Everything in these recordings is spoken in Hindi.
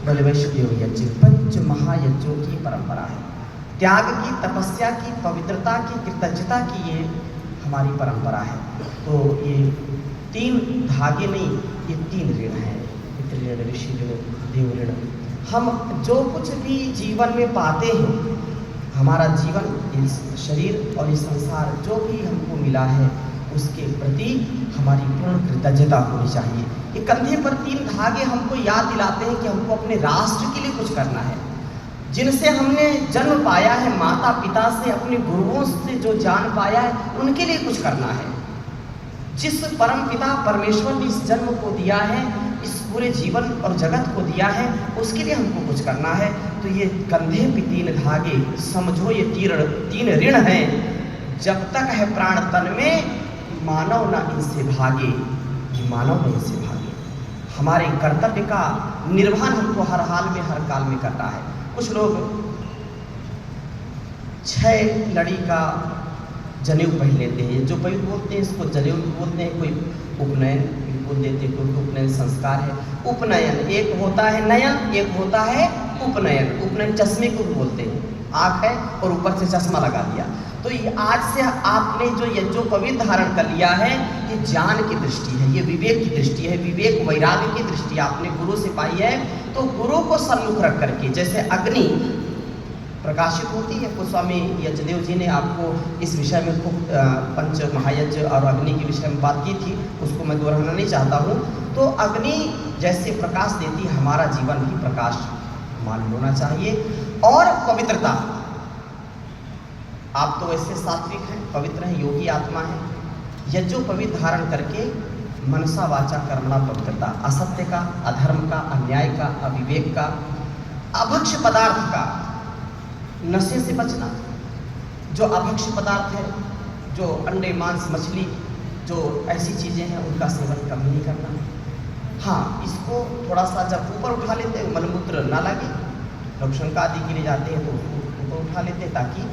बोले वैष्णदेव यज्ञ पंच महायज्ञों की परंपरा है। त्याग की, तपस्या की, पवित्रता की, कृतज्ञता की ये हमारी परंपरा है। तो ये 3 धागे नहीं, ये 3 ऋण हैं, पितृ ऋण, ऋषि ऋण, देव ऋण। हम जो कुछ भी जीवन में पाते हैं, हमारा जीवन, इस शरीर और इस संसार जो भी हमको मिला है उसके प्रति हमारी पूर्ण कृतज्ञता होनी चाहिए। ये कंधे पर 3 धागे हमको याद दिलाते हैं कि हमको अपने राष्ट्र के लिए कुछ करना है। जिनसे हमने जन्म पाया है, माता पिता से, अपने गुरुओं से जो जान पाया है, उनके लिए कुछ करना है। जिस परम पिता परमेश्वर ने इस जन्म को दिया है, इस पूरे जीवन और जगत को दिया है, उसके लिए हमको कुछ करना है। तो ये कंधे पे 3 धागे, समझो ये 3 ऋण हैं। जब तक है प्राण तन में, मानव ना इनसे भागे, ये मानव ना इनसे भागे। हमारे कर्तव्य का निर्वहन हमको हर हाल में, हर काल में करना है। कुछ लोग 6 लड़ी का जनेऊ पहन लेते हैं, जो पवित्र बोलते हैं इसको जनेऊ बोलते हैं, कोई उपनयन बोल देते हैं, कोई उपनयन संस्कार है। उपनयन एक होता है नयन, एक होता है उपनयन। उपनयन चश्मे को बोलते हैं, आँख है और ऊपर से चश्मा लगा दिया। तो ये आज से आपने जो पवित्र धारण कर लिया है, ये ज्ञान की दृष्टि है, ये विवेक की दृष्टि है, विवेक वैराग्य की दृष्टि आपने गुरु से पाई है। तो गुरु को सम्मुख रख करके, जैसे अग्नि प्रकाशित होती है, तो स्वामी यज्ञदेव जी ने आपको इस विषय में खूब पंच महायज्ञ और अग्नि के विषय में बात की थी, उसको मैं दोहराना नहीं चाहता हूँ। तो अग्नि जैसे प्रकाश देती है, हमारा जीवन भी प्रकाश मान होना चाहिए। और पवित्रता, आप तो वैसे सात्विक हैं, पवित्र हैं, योगी आत्मा है। यज्ञों पवित्र धारण करके मनसा वाचा कर्मणा पवित्रता, असत्य का, अधर्म का, अन्याय का, अविवेक का, अभक्ष्य पदार्थ का, नशे से बचना। जो अभक्ष्य पदार्थ है, जो अंडे, मांस, मछली, जो ऐसी चीज़ें हैं, उनका सेवन कभी नहीं करना। हाँ, इसको थोड़ा सा जब ऊपर उठा लेते हैं, मलमूत्र ना लगे, लोग शंका आदि के लिए जाते हैं तो ऊपर उठा लेते हैं ताकि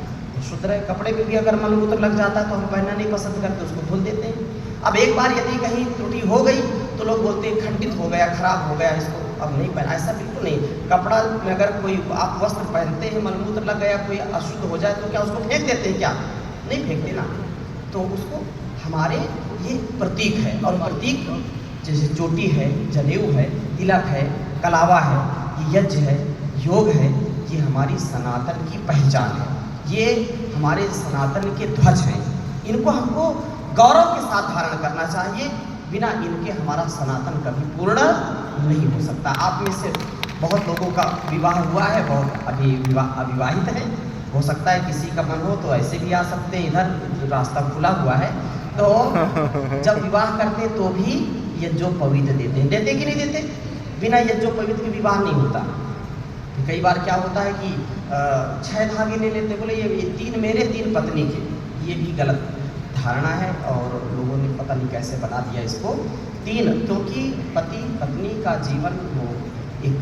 शुद्ध रहे। कपड़े पे भी अगर मलमूत्र लग जाता है तो हम पहनना नहीं पसंद करते, उसको धुल देते हैं। अब एक बार यदि कहीं त्रुटि हो गई तो लोग बोलते हैं खंडित हो गया, खराब हो गया, इसको अब नहीं पहना। ऐसा बिल्कुल नहीं। कपड़ा में अगर कोई आप वस्त्र पहनते हैं, मलमूत्र लग गया, कोई अशुद्ध हो जाए तो क्या उसको फेंक देते हैं? क्या नहीं फेंकते ना। तो उसको हमारे ये प्रतीक है, और प्रतीक जैसे चोटी है, जनेऊ है, तिलक है, कलावा है, ये यज्ञ है, योग है, ये हमारी सनातन की पहचान है। ये हमारे सनातन के ध्वज हैं। इनको हमको गौरव के साथ धारण करना चाहिए। बिना इनके हमारा सनातन कभी पूर्ण नहीं हो सकता। आप में से बहुत लोगों का विवाह हुआ है, बहुत अभी अविवाहित है। हो सकता है किसी का मन हो तो ऐसे भी आ सकते हैं, इधर रास्ता खुला हुआ है। तो जब विवाह करते तो भी यज्ञों पवित्र देते हैं, देते कि नहीं देते? बिना यज्ञों पवित्र के विवाह नहीं होता। कई बार क्या होता है कि 6 धागे ले लेते, बोले ये 3 मेरे 3 पत्नी के। ये भी गलत धारणा है और लोगों ने पता नहीं कैसे बना दिया इसको 3, क्योंकि पति पत्नी का जीवन वो एक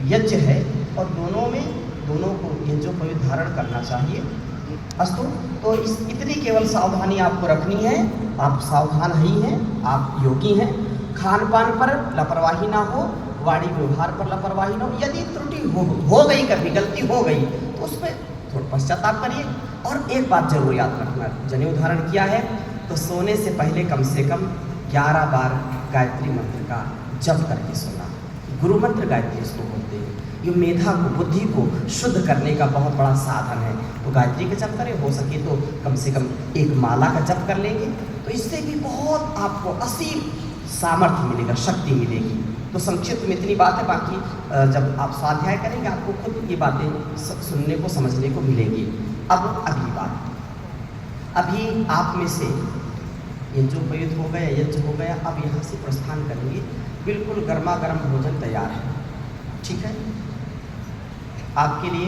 यज्ञ है और दोनों को यज्ञों पवित्र धारण करना चाहिए। अस्तु, तो इतनी केवल सावधानी आपको रखनी है। आप सावधान ही हैं, आप योगी हैं। खान पान पर लापरवाही ना हो, वाणी व्यवहार पर लापरवाही ना हो। यदि त्रुटि हो गई, कभी गलती हो गई तो उस पर थोड़ा पश्चाताप करिए। और एक बात जरूर याद रखना, जनेऊ धारण किया है तो सोने से पहले कम से कम 11 बार गायत्री मंत्र का जप करके सोना। गुरु मंत्र गायत्री इसको बोलते हैं। ये मेधा को, बुद्धि को शुद्ध करने का बहुत बड़ा साधन है। तो गायत्री का जप करें, हो सके तो कम से कम एक माला का जप कर लेंगे तो इससे भी बहुत आपको असीम सामर्थ्य मिलेगा, शक्ति मिलेगी। तो संक्षिप्त में इतनी बात है, बाकी जब आप स्वाध्याय करेंगे आपको खुद ये बातें सुनने को, समझने को मिलेंगी। अब अगली बात, अभी आप में से ये जो पवित्र हो गया, यज्ञ हो गया, अब यहाँ से प्रस्थान करेंगे। बिल्कुल गर्मा गर्म भोजन तैयार है, ठीक है आपके लिए।